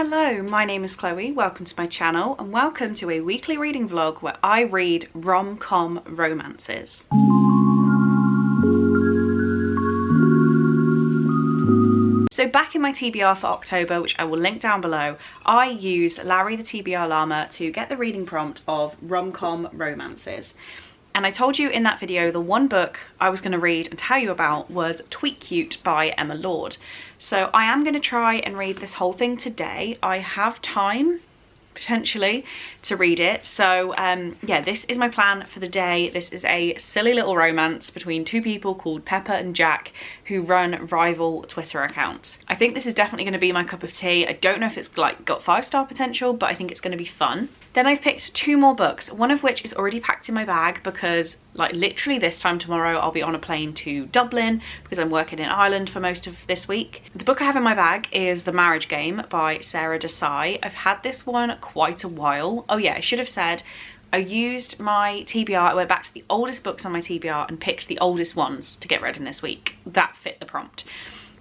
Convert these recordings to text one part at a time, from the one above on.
Hello, my name is Chloe, welcome to my channel and welcome to a weekly reading vlog where I read rom-com romances. So back in my TBR for October, which I will link down below, I used Larry the TBR llama to get the reading prompt of rom-com romances. And I told you in that video the one book I was going to read and tell you about was Tweet Cute by Emma Lord. So I am going to try and read this whole thing today. I have time, potentially, to read it. So yeah, this is my plan for the day. This is a silly little romance between two people called Pepper and Jack who run rival Twitter accounts. I think this is definitely going to be my cup of tea. I don't know if it's like got 5-star potential, but I think it's going to be fun. Then I've picked two more books, one of which is already packed in my bag because like literally this time tomorrow I'll be on a plane to Dublin because I'm working in Ireland for most of this week. The book I have in my bag is The Marriage Game by Sarah Desai. I've had this one quite a while. Oh yeah, I should have said I used my TBR, I went back to the oldest books on my TBR and picked the oldest ones to get read in this week. That fit the prompt.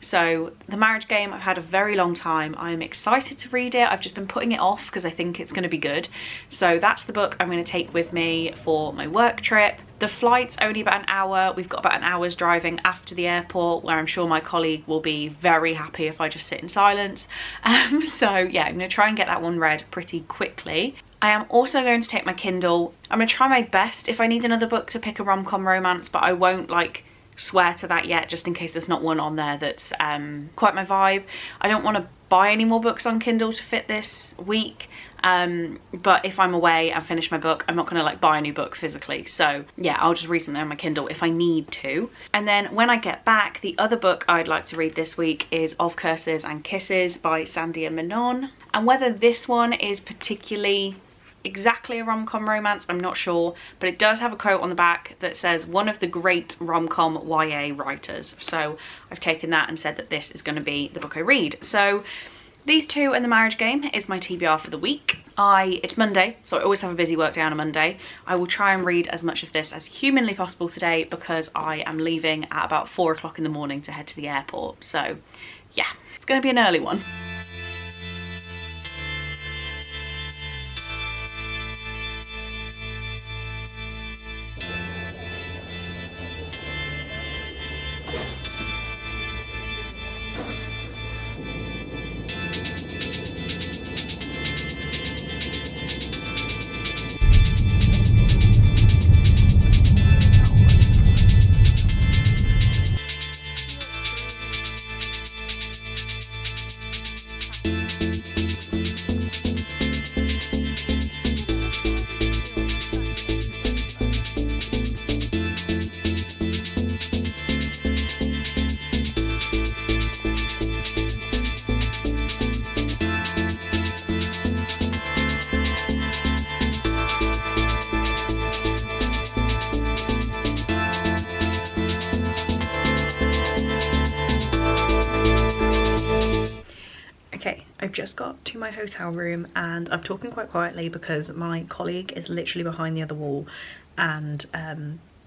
So The Marriage Game, I've had a very long time. I am excited to read it. I've just been putting it off because I think it's going to be good. So that's the book I'm going to take with me for my work trip. The flight's only about an hour. We've got about an hour's driving after the airport where I'm sure my colleague will be very happy if I just sit in silence. So yeah, I'm going to try and get that one read pretty quickly. I am also going to take my Kindle. I'm going to try my best if I need another book to pick a rom-com romance, but I won't like swear to that yet just in case there's not one on there that's quite my vibe. I don't want to buy any more books on Kindle to fit this week, but if I'm away and finish my book, I'm not gonna like buy a new book physically. So yeah, I'll just read something on my Kindle if I need to. And then when I get back, the other book I'd like to read this week is Of Curses and Kisses by Sandia Menon. And whether this one is particularly exactly a rom-com romance, I'm not sure, but it does have a quote on the back that says one of the great rom-com YA writers. So I've taken that and said that this is going to be the book I read. So these two and The Marriage Game is my TBR for the week. It's Monday, so I always have a busy work day on a Monday. I will try and read as much of this as humanly possible today because I am leaving at about 4 o'clock in the morning to head to the airport. So yeah, it's going to be an early one. I've just got to my hotel room and I'm talking quite quietly because my colleague is literally behind the other wall and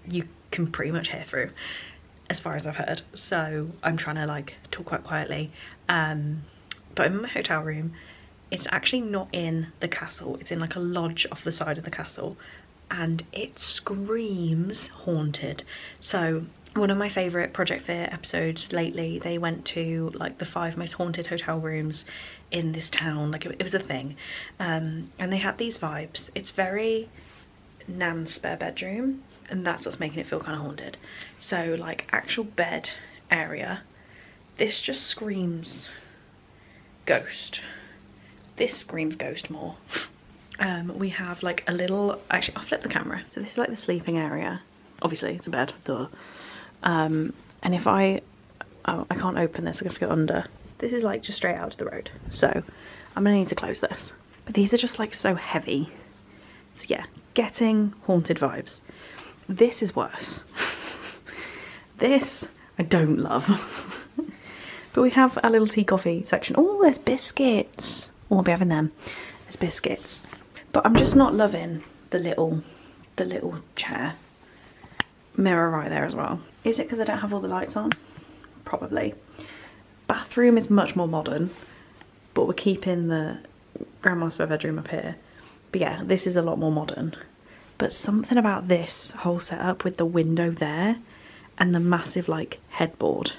you can pretty much hear through as far as I've heard. So I'm trying to like talk quite quietly, but I'm in my hotel room. It's actually not in the castle, it's in like a lodge off the side of the castle and it screams haunted. So one of my favourite Project Fear episodes lately, they went to like the 5 most haunted hotel rooms in this town. Like it was a thing, and they had these vibes. It's very Nan's spare bedroom and that's what's making it feel kind of haunted. So like actual bed area, this just screams ghost. This screams ghost more. We have like a little, actually I'll flip the camera. So this is like the sleeping area. Obviously it's a bed, duh. And if I can't open this, I'm going to go under. This is like just straight out to the road. So I'm going to need to close this. But these are just like so heavy. So yeah, getting haunted vibes. This is worse. This I don't love. But we have a little tea coffee section. Oh, there's biscuits. Oh, I'll be having them. There's biscuits. But I'm just not loving the little chair. Mirror right there as well. Is it because I don't have all the lights on? Probably. Bathroom is much more modern. but we're keeping the grandma spare bedroom up here. But yeah, this is a lot more modern. But something about this whole setup with the window there and the massive like headboard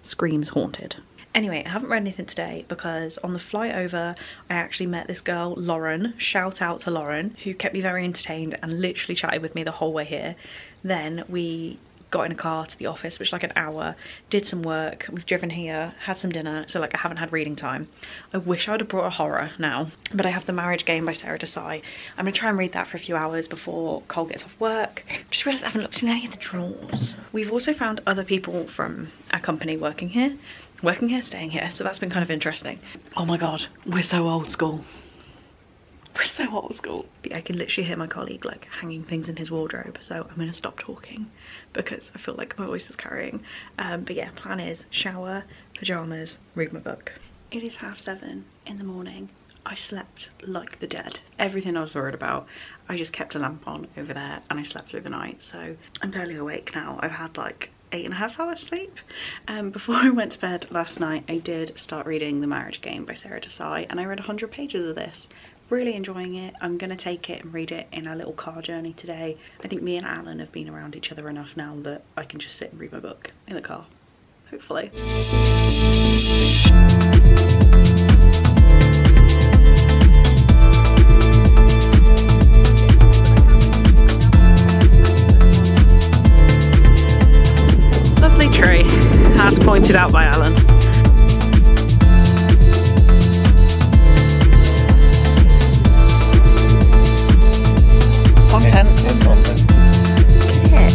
screams haunted. Anyway, I haven't read anything today because on the flight over, I actually met this girl, Lauren. Shout out to Lauren, who kept me very entertained and literally chatted with me the whole way here. Then we got in a car to the office, which is like an hour, did some work, we've driven here, had some dinner, so like I haven't had reading time. I wish I would have brought a horror now, but I have The Marriage Game by Sarah Desai. I'm gonna try and read that for a few hours before Cole gets off work. Just realised I haven't looked in any of the drawers. We've also found other people from our company working here, staying here, so that's been kind of interesting. Oh my god, we're so old school. We're so old school. I can literally hear my colleague like hanging things in his wardrobe, so I'm gonna stop talking because I feel like my voice is carrying. But yeah, plan is shower, pajamas, read my book. It is 7:30 in the morning. I slept like the dead. Everything I was worried about, I just kept a lamp on over there and I slept through the night, so I'm barely awake now. I've had like 8.5 hours sleep. Before I went to bed last night, I did start reading The Marriage Game by Sarah Desai, and I read 100 pages of this. Really enjoying it. I'm gonna take it and read it in our little car journey today. I think me and Alan have been around each other enough now that I can just sit and read my book in the car, hopefully. Lovely tree, as pointed out by Alan. Content. Yeah.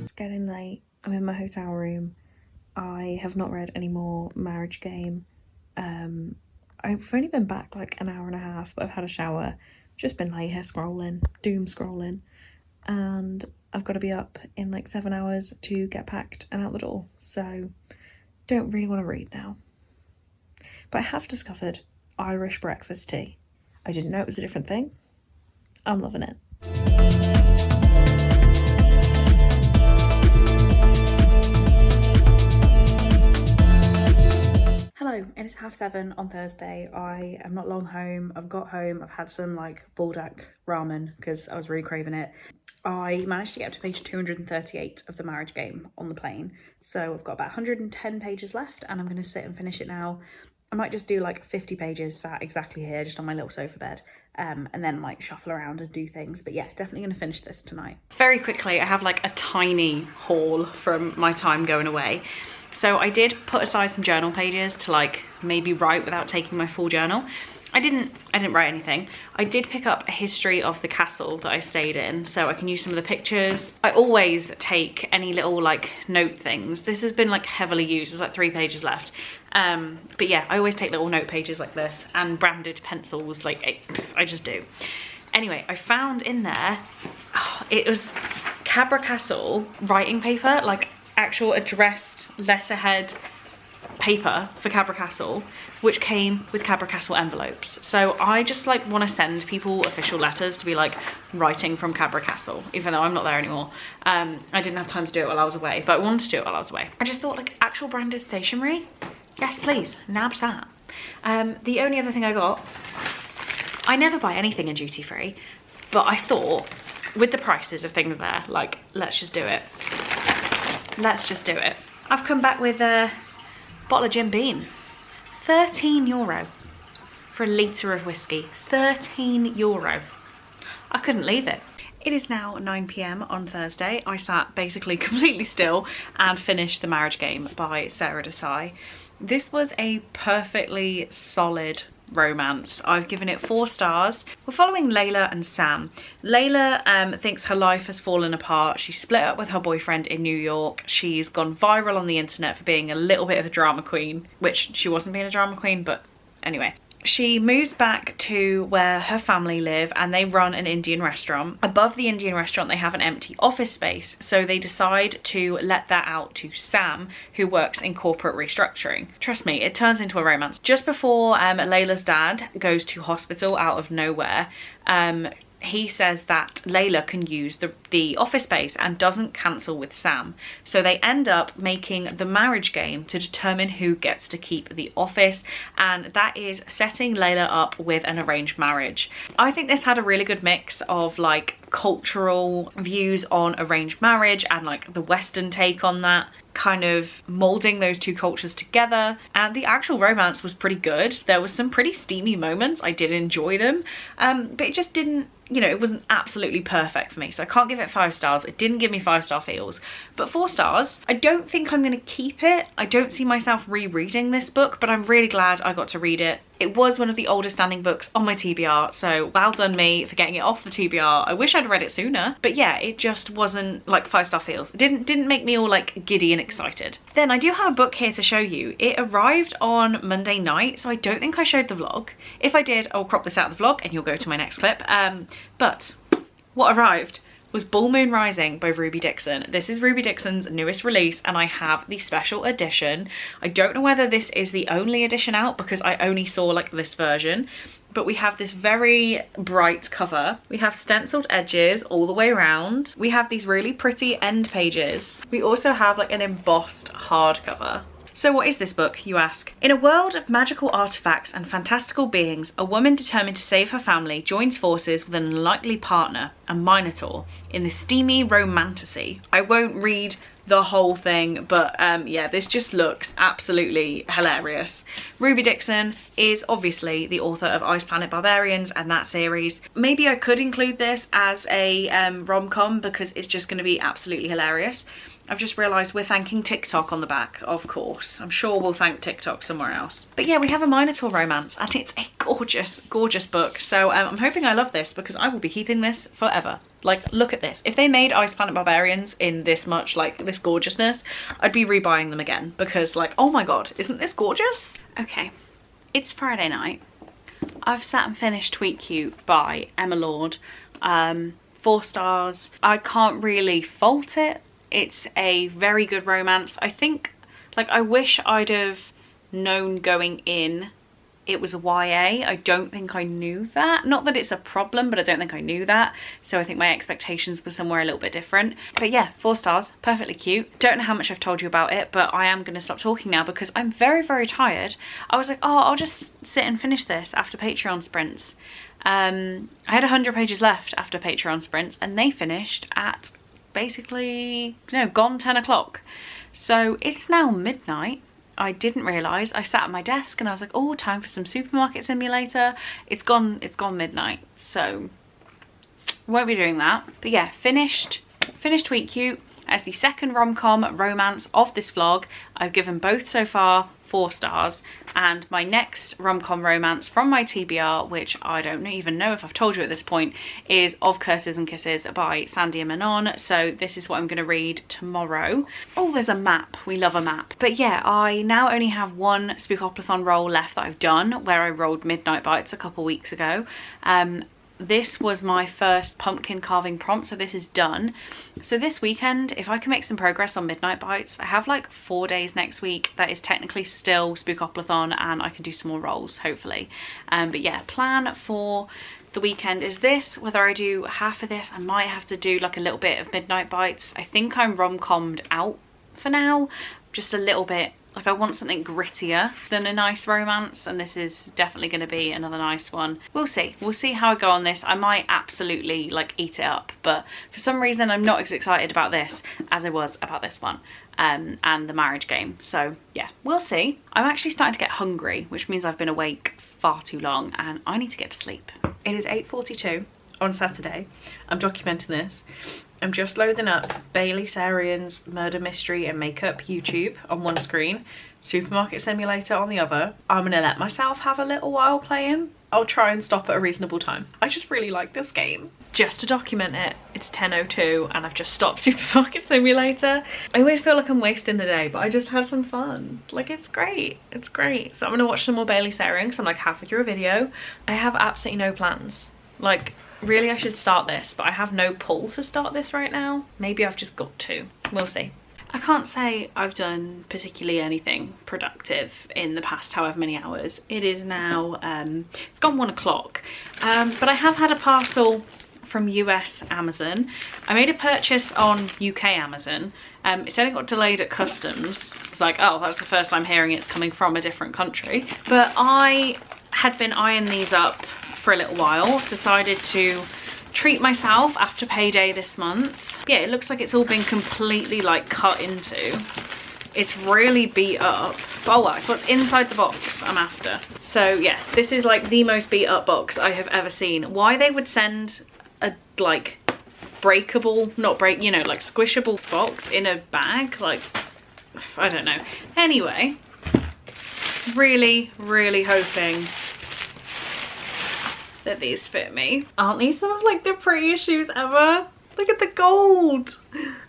It's getting late. I'm in my hotel room. I have not read any more Marriage Game. I've only been back like an hour and a half, but I've had a shower, just been late here scrolling, doom scrolling, and I've got to be up in like 7 hours to get packed and out the door, so don't really want to read now. But I have discovered Irish breakfast tea. I didn't know it was a different thing. I'm loving it. Hello, it is 7:30 on Thursday. I am not long home. I've got home, I've had some like buldak ramen because I was really craving it. I managed to get up to page 238 of The Marriage Game on the plane. So I've got about 110 pages left and I'm going to sit and finish it now. I might just do like 50 pages sat exactly here, just on my little sofa bed, and then like shuffle around and do things. But yeah, definitely going to finish this tonight. Very quickly, I have like a tiny haul from my time going away. So I did put aside some journal pages to like maybe write without taking my full journal. I didn't write anything. I did pick up a history of the castle that I stayed in, so I can use some of the pictures. I always take any little like note things. This has been like heavily used, there's like 3 pages left. But yeah, I always take little note pages like this and branded pencils, like I just do. Anyway, I found in there, it was Cabra Castle writing paper, like actual addressed letterhead paper for Cabra Castle, which came with Cabra Castle envelopes. So I just like want to send people official letters to be like writing from Cabra Castle, even though I'm not there anymore. I didn't have time to do it while I was away, but I wanted to do it while I was away. I just thought like actual branded stationery, yes please, nabbed that. The only other thing I got, I never buy anything in duty free, but I thought with the prices of things there, like let's just do it. Let's just do it. I've come back with a bottle of Jim Beam. €13 for a litre of whiskey. €13. I couldn't leave it. It is now 9 PM on Thursday. I sat basically completely still and finished The Marriage Game by Sarah Desai. This was a perfectly solid romance. I've given it 4 stars. We're following Layla and Sam. Layla thinks her life has fallen apart. She split up with her boyfriend in New York. She's gone viral on the internet for being a little bit of a drama queen, which she wasn't being a drama queen, but anyway. she moves back to where her family live and they run an Indian restaurant. Above the Indian restaurant they have an empty office space, so they decide to let that out to Sam, who works in corporate restructuring. Trust me, it turns into a romance. Just before Layla's dad goes to hospital out of nowhere, he says that Layla can use the office space and doesn't cancel with Sam. So they end up making the marriage game to determine who gets to keep the office, and that is setting Layla up with an arranged marriage. I think this had a really good mix of like cultural views on arranged marriage and like the Western take on that, kind of molding those two cultures together. And the actual romance was pretty good. There was some pretty steamy moments. I did enjoy them, but it just didn't, you know, it wasn't absolutely perfect for me, so I can't give it 5 stars. It didn't give me 5-star feels, but 4 stars. I don't think I'm gonna keep it. I don't see myself rereading this book, but I'm really glad I got to read it. It was one of the oldest standing books on my TBR, so well done me for getting it off the TBR. I wish I'd read it sooner, but yeah, it just wasn't like 5-star feels. It didn't make me all like giddy and excited. Then I do have a book here to show you. It arrived on Monday night, so I don't think I showed the vlog. If I did, I'll crop this out of the vlog and you'll go to my next clip. But what arrived was Bull Moon Rising by Ruby Dixon. This is Ruby Dixon's newest release and I have the special edition. I don't know whether this is the only edition out because I only saw like this version, but we have this very bright cover. We have stenciled edges all the way around. We have these really pretty end pages. We also have like an embossed hardcover. So what is this book, you ask? In a world of magical artifacts and fantastical beings, a woman determined to save her family joins forces with an unlikely partner, a Minotaur, in the steamy romantasy. I won't read the whole thing, but yeah, this just looks absolutely hilarious. Ruby Dixon is obviously the author of Ice Planet Barbarians and that series. Maybe I could include this as a rom-com because it's just going to be absolutely hilarious. I've just realised we're thanking TikTok on the back, of course. I'm sure we'll thank TikTok somewhere else. But yeah, we have a Minotaur romance and it's a gorgeous, gorgeous book. So I'm hoping I love this because I will be keeping this forever. Like, look at this. If they made Ice Planet Barbarians in this much, like, this gorgeousness, I'd be rebuying them again because, like, oh my god, isn't this gorgeous? Okay, it's Friday night. I've sat and finished Tweet Cute by Emma Lord. 4 stars. I can't really fault it. It's a very good romance. I think, like, I wish I'd have known going in it was a YA. I don't think I knew that. Not that it's a problem, but I don't think I knew that. So I think my expectations were somewhere a little bit different. But yeah, 4 stars, perfectly cute. Don't know how much I've told you about it, but I am going to stop talking now because I'm very, very tired. I was like, oh, I'll just sit and finish this after Patreon sprints. I had 100 pages left after Patreon sprints and they finished at basically, no, gone 10 o'clock. So it's now midnight. I didn't realise. I sat at my desk and I was like, oh, time for some Supermarket Simulator. It's gone midnight, so won't be doing that. But yeah, finished Tweet Cute as the second rom-com romance of this vlog. I've given both so far 4 stars, and my next rom-com romance from my TBR, which I don't even know if I've told you at this point, is Of Curses and Kisses by Sandy and Manon. So this is what I'm going to read tomorrow. Oh, there's a map. We love a map. But yeah, I now only have 1 Spookoplathon roll left that I've done, where I rolled Midnight Bites a couple weeks ago. This was my first pumpkin carving prompt, so this is done. So this weekend, if I can make some progress on Midnight Bites, I have like 4 days next week that is technically still Spookoplathon, and I can do some more rolls, hopefully. But yeah, plan for the weekend is this. Whether I do half of this, I might have to do like a little bit of Midnight Bites. I think I'm rom-commed out for now, just a little bit. Like, I want something grittier than a nice romance, and this is definitely going to be another nice one. We'll see. We'll see how I go on this. I might absolutely, like, eat it up, but for some reason I'm not as excited about this as I was about this one, and the marriage game. So, yeah, we'll see. I'm actually starting to get hungry, which means I've been awake far too long, and I need to get to sleep. It is 8:42 on Saturday. I'm documenting this. I'm just loading up Bailey Sarian's Murder Mystery and Makeup YouTube on one screen, Supermarket Simulator on the other. I'm gonna let myself have a little while playing I'll try and stop at a reasonable time. I just really like this game. Just to document it, it's 10:02 and I've just stopped Supermarket Simulator. I always feel like I'm wasting the day, but I just had some fun. Like, it's great, it's great. So I'm gonna watch some more Bailey Sairing because I'm like halfway through a video. I have absolutely no plans. Like, really I should start this, but I have no pull to start this right now. Maybe I've just got to, we'll see. I can't say I've done particularly anything productive in the past however many hours. It is now, it's gone 1 o'clock, but I have had a parcel from US Amazon. I made a purchase on UK Amazon. It said it got delayed at customs. It's like, oh, that's the first I'm hearing it's coming from a different country. But I had been eyeing these up for a little while, decided to treat myself after payday this month. Yeah, it looks like it's all been completely like cut into. It's really beat up. Oh wow, so what's inside the box I'm after. So yeah, this is like the most beat up box I have ever seen. Why they would send a like breakable, not break, you know, like squishable box in a bag, like, I don't know. Anyway, really, really hoping that these fit me. Aren't these some of like the prettiest shoes ever? Look at the gold.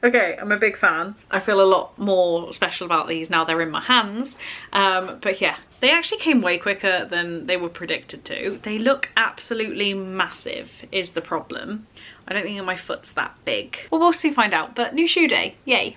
Okay, I'm a big fan. I feel a lot more special about these now they're in my hands. But yeah, they actually came way quicker than they were predicted to. They look absolutely massive is the problem. I don't think my foot's that big. Well, we'll soon find out, but new shoe day, yay.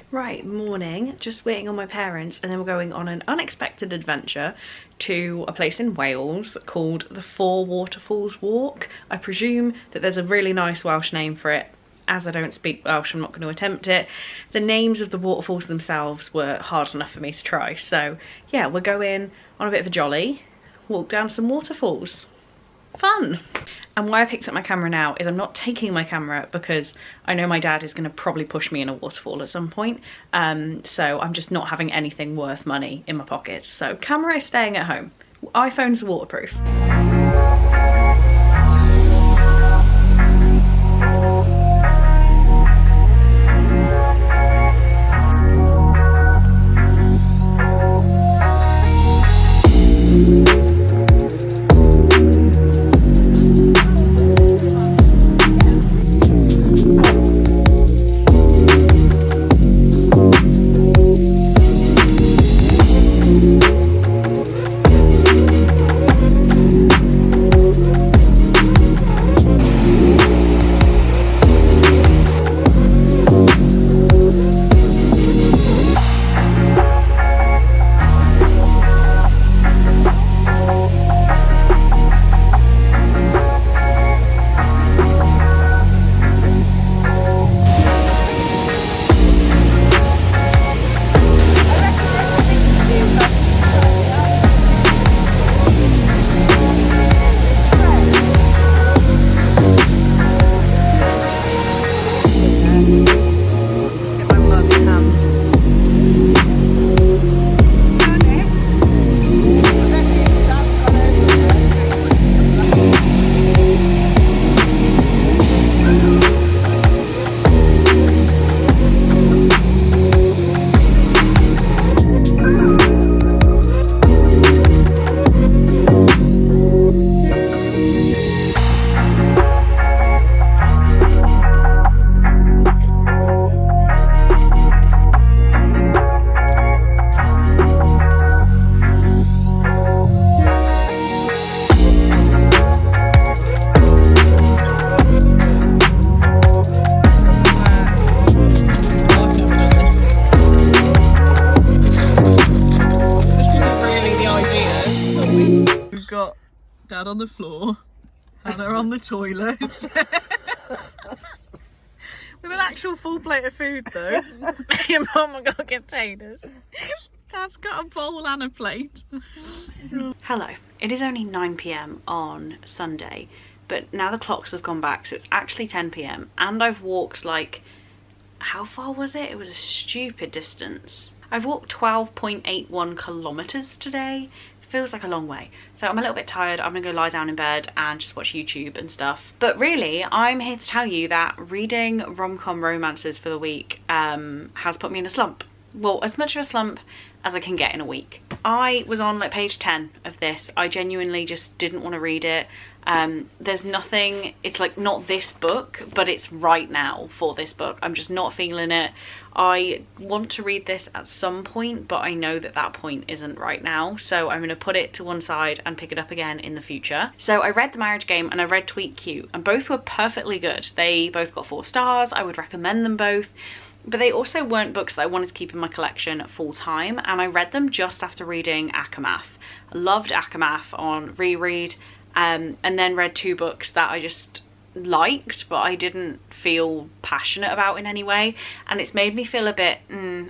Right, morning, just waiting on my parents, and then we're going on an unexpected adventure to a place in Wales called the Four Waterfalls Walk. I presume that there's a really nice Welsh name for it. As I don't speak Welsh, I'm not going to attempt it. The names of the waterfalls themselves were hard enough for me to try, so yeah, we're going on a bit of a jolly, walk down some waterfalls. Fun! And why I picked up my camera now is I'm not taking my camera because I know my dad is going to probably push me in a waterfall at some point. So I'm just not having anything worth money in my pockets. So camera is staying at home. iPhone's waterproof. Dad on the floor, Hannah on the toilet. With an actual full plate of food though. Me and Mum are gonna get taters. Dad's got a bowl and a plate. Hello, it is only 9 PM on Sunday, but now the clocks have gone back, so it's actually 10 PM and I've walked like, how far was it? It was a stupid distance. I've walked 12.81 kilometers today. feels like a long way. So I'm a little bit tired. I'm gonna go lie down in bed and just watch YouTube and stuff. But really, I'm here to tell you that reading rom-com romances for the week has put me in a slump. Well, as much of a slump as I can get in a week. I was on like page 10 of this. I genuinely just didn't want to read it. There's nothing, it's like not this book, but it's right now for this book. I'm just not feeling it. I want to read this at some point, but I know that that point isn't right now. So I'm going to put it to one side and pick it up again in the future. So I read The Marriage Game and I read Tweet Cute, and both were perfectly good. They both got 4 stars. I would recommend them both. But they also weren't books that I wanted to keep in my collection full time, and I read them just after reading Akamath. I loved Akamath on reread, and then read 2 books that I just liked, but I didn't feel passionate about in any way, and it's made me feel a bit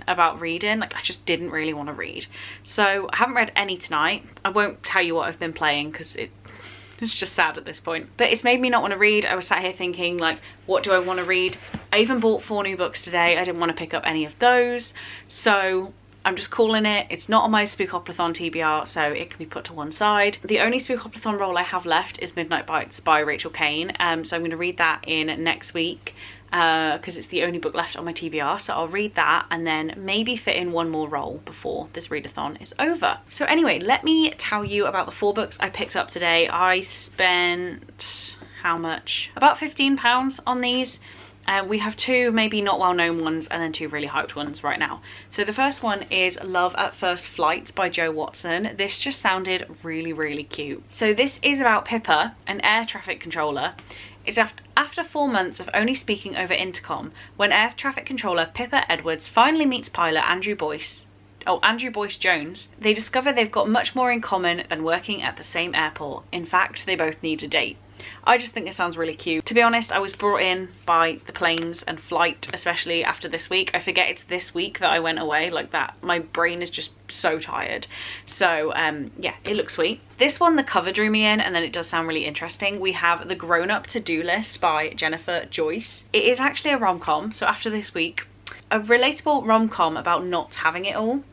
about reading. Like I just didn't really want to read. So I haven't read any tonight. I won't tell you what I've been playing because it's just sad at this point. But it's made me not want to read. I was sat here thinking, like, what do I want to read? I even bought 4 new books today. I didn't want to pick up any of those. So I'm just calling it. It's not on my Spookoplathon TBR, so it can be put to one side. The only Spookoplathon role I have left is Midnight Bites by Rachel Kane. So I'm going to read that in next week. Because it's the only book left on my TBR, so I'll read that and then maybe fit in one more role before this readathon is over. So anyway, let me tell you about the 4 books I picked up today. I spent, how much? About £15 on these. We have 2 maybe not well-known ones and then 2 really hyped ones right now. So the first one is Love at First Flight by Jo Watson. This just sounded really, really cute. So this is about Pippa, an air traffic controller. It's after 4 months of only speaking over intercom, when air traffic controller Pippa Edwards finally meets pilot Andrew Boyce Jones, they discover they've got much more in common than working at the same airport. In fact, they both need a date. I just think it sounds really cute. To be honest, I was brought in by the planes and flight, especially after this week. I forget it's this week that I went away, like that. My brain is just so tired. So yeah, it looks sweet. This one, the cover drew me in, and then it does sound really interesting. We have The Grown-Up To-Do List by Jennifer Joyce. It is actually a rom-com, so after this week, a relatable rom-com about not having it all.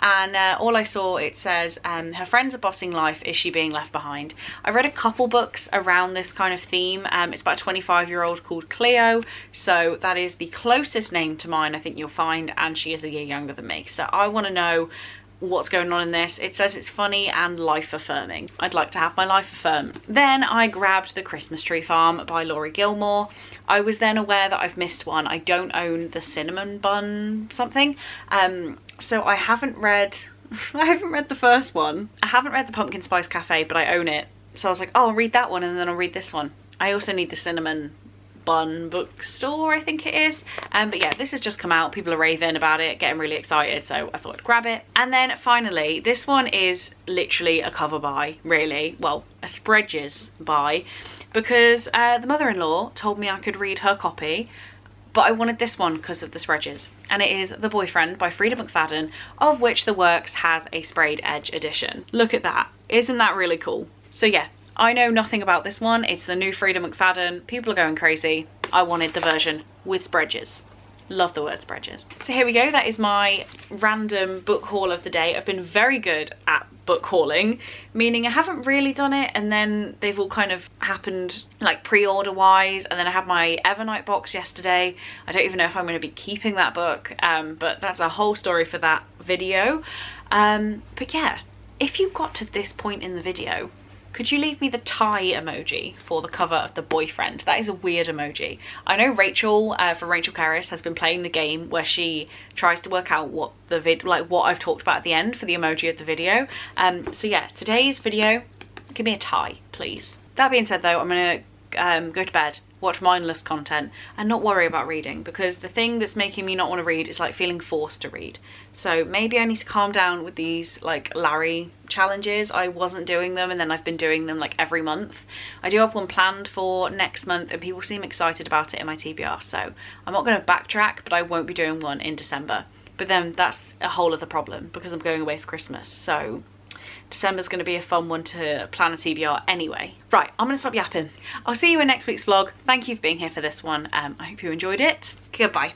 And all I saw, it says her friends are bossing life, is she being left behind? I read a couple books around this kind of theme. It's about a 25-year-old called Cleo, so that is the closest name to mine I think you'll find, and she is a year younger than me, so I want to know what's going on in this. It says it's funny and life affirming. I'd like to have my life affirmed. Then I grabbed The Christmas Tree Farm by Laurie Gilmore. I was then aware that I've missed one. I don't own the cinnamon bun something, so I haven't read the first one. I haven't read the Pumpkin Spice Cafe, but I own it, so I was like, oh, I'll read that one and then I'll read this one. I also need the cinnamon bun bookstore, I think it is. But yeah, this has just come out. People are raving about it, getting really excited, so I thought I'd grab it. And then finally, this one is literally a cover buy, really. Well, a Spreages buy, because the mother-in-law told me I could read her copy, but I wanted this one because of the Spreages. And it is The Boyfriend by Frida McFadden, of which The Works has a sprayed edge edition. Look at that. Isn't that really cool? So yeah, I know nothing about this one. It's the new Frida McFadden. People are going crazy. I wanted the version with Spreages. Love the word Spreages. So here we go. That is my random book haul of the day. I've been very good at book hauling, meaning I haven't really done it, and then they've all kind of happened like pre-order wise. And then I had my Evernight box yesterday. I don't even know if I'm going to be keeping that book, but that's a whole story for that video. But yeah, if you got to this point in the video, could you leave me the tie emoji for the cover of The Boyfriend? That is a weird emoji. I know Rachel from Rachel Carris has been playing the game where she tries to work out what what I've talked about at the end for the emoji of the video. So yeah, today's video, give me a tie, please. That being said though, I'm gonna go to bed, watch mindless content, and not worry about reading, because the thing that's making me not want to read is like feeling forced to read. So maybe I need to calm down with these like Larry challenges. I wasn't doing them, and then I've been doing them like every month. I do have one planned for next month, and people seem excited about it in my TBR, so I'm not going to backtrack, but I won't be doing one in December. But then that's a whole other problem because I'm going away for Christmas, so December's going to be a fun one to plan a TBR anyway. Right, I'm going to stop yapping. I'll see you in next week's vlog. Thank you for being here for this one. I hope you enjoyed it. Goodbye.